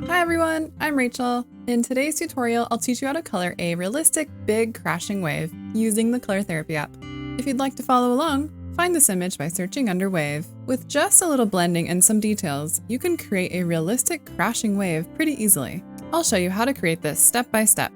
Hi everyone, I'm Rachel. In today's tutorial, I'll teach you how to color a realistic, big, crashing wave using the Color Therapy app. If you'd like to follow along, find this image by searching under wave. With just a little blending and some details, you can create a realistic, crashing wave pretty easily. I'll show you how to create this step by step.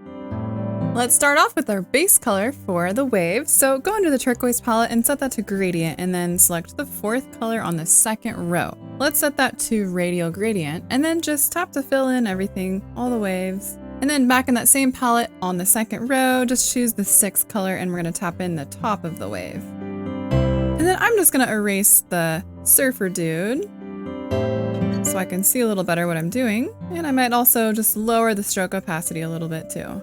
Let's start off with our base color for the wave. So go into the turquoise palette and set that to gradient, and then select the fourth color on the second row. Let's set that to radial gradient, and then just tap to fill in everything, all the waves. And then back in that same palette on the second row, just choose the sixth color and we're gonna tap in the top of the wave. And then I'm just gonna erase the surfer dude so I can see a little better what I'm doing. And I might also just lower the stroke opacity a little bit too.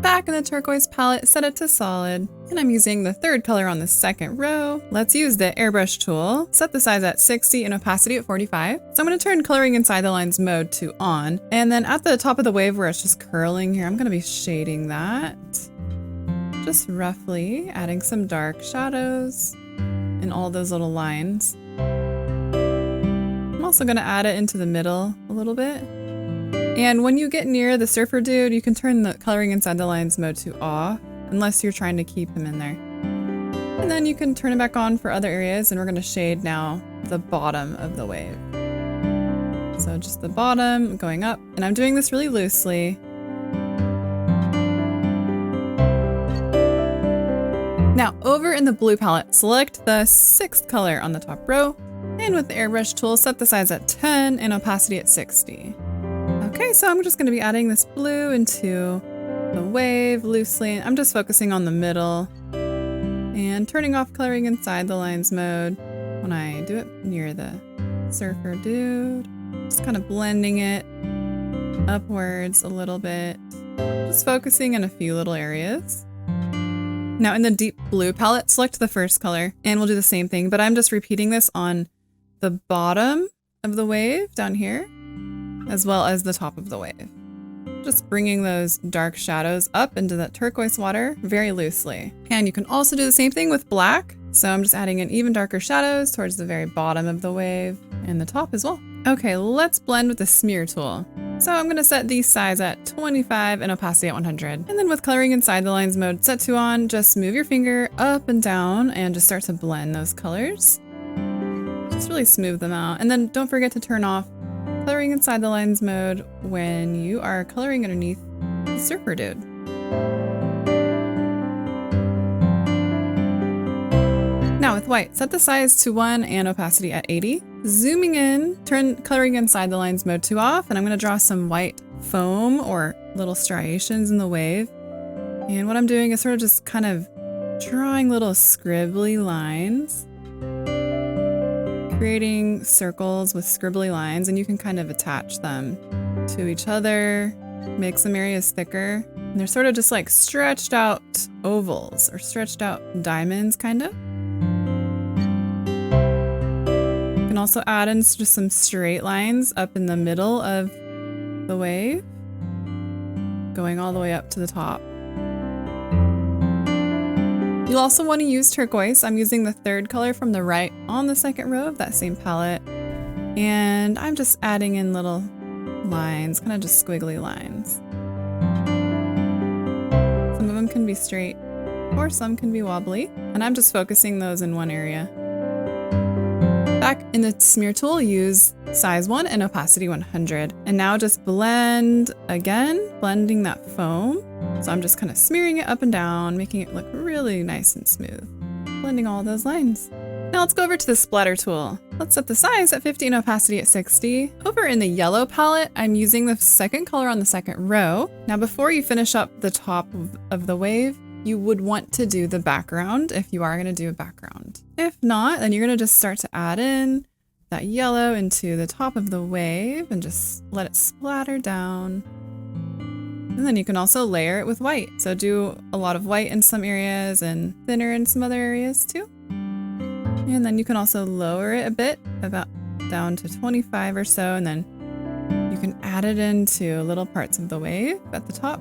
Back in the turquoise palette, set it to solid, and I'm using the third color on the second row. Let's use the airbrush tool, set the size at 60 and opacity at 45. So I'm going to turn coloring inside the lines mode to on, and then at the top of the wave where it's just curling here, I'm going to be shading that. Just roughly adding some dark shadows in all those little lines. I'm also going to add it into the middle a little bit. And when you get near the surfer dude, you can turn the coloring inside the lines mode to off, unless you're trying to keep him in there. And then you can turn it back on for other areas, and we're going to shade now the bottom of the wave. So just the bottom going up, and I'm doing this really loosely. Now over in the blue palette, select the sixth color on the top row, and with the airbrush tool, set the size at 10 and opacity at 60. Okay, so I'm just going to be adding this blue into the wave loosely. I'm just focusing on the middle and turning off coloring inside the lines mode when I do it near the surfer dude. Just kind of blending it upwards a little bit, just focusing in a few little areas. Now in the deep blue palette, select the first color and we'll do the same thing, but I'm just repeating this on the bottom of the wave down here, as well as the top of the wave. Just bringing those dark shadows up into that turquoise water very loosely. And you can also do the same thing with black. So I'm just adding in even darker shadows towards the very bottom of the wave and the top as well. Okay, let's blend with the smear tool. So I'm gonna set the size at 25 and opacity at 100. And then with coloring inside the lines mode set to on, just move your finger up and down and just start to blend those colors. Just really smooth them out. And then don't forget to turn off coloring inside the lines mode when you are coloring underneath the surfer dude. Now with white, set the size to 1 and opacity at 80. Zooming in, turn coloring inside the lines mode to off, and I'm going to draw some white foam or little striations in the wave. And what I'm doing is sort of just kind of drawing little scribbly lines, creating circles with scribbly lines, and you can kind of attach them to each other, make some areas thicker. And they're sort of just like stretched out ovals or stretched out diamonds, kind of. You can also add in just some straight lines up in the middle of the wave, going all the way up to the top. You'll also want to use turquoise. I'm using the third color from the right on the second row of that same palette. And I'm just adding in little lines, kind of just squiggly lines. Some of them can be straight or some can be wobbly. And I'm just focusing those in one area. Back in the smear tool, use size 1 and opacity 100. And now just blend again, blending that foam. So I'm just kind of smearing it up and down, making it look really nice and smooth. Blending all those lines. Now let's go over to the splatter tool. Let's set the size at 50 and opacity at 60. Over in the yellow palette, I'm using the second color on the second row. Now before you finish up the top of the wave, you would want to do the background if you are going to do a background. If not, then you're going to just start to add in that yellow into the top of the wave and just let it splatter down. And then you can also layer it with white. So do a lot of white in some areas and thinner in some other areas too. And then you can also lower it a bit, about down to 25 or so, and then you can add it into little parts of the wave at the top.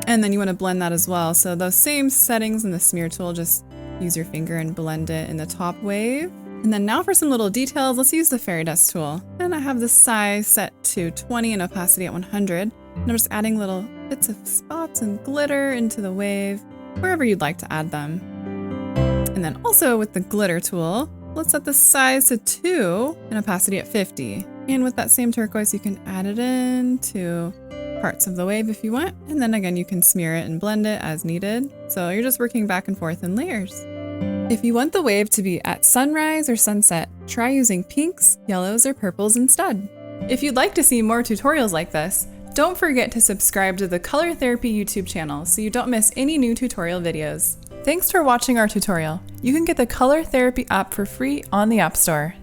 And then you want to blend that as well. So those same settings in the smear tool, just use your finger and blend it in the top wave And then now for some little details, let's use the fairy dust tool. And I have the size set to 20 and opacity at 100. And I'm just adding little bits of spots and glitter into the wave, wherever you'd like to add them. And then also with the glitter tool, let's set the size to 2 and opacity at 50. And with that same turquoise, you can add it into parts of the wave if you want. And then again, you can smear it and blend it as needed. So you're just working back and forth in layers. If you want the wave to be at sunrise or sunset, try using pinks, yellows, or purples instead. If you'd like to see more tutorials like this, don't forget to subscribe to the Color Therapy YouTube channel so you don't miss any new tutorial videos. Thanks for watching our tutorial. You can get the Color Therapy app for free on the App Store.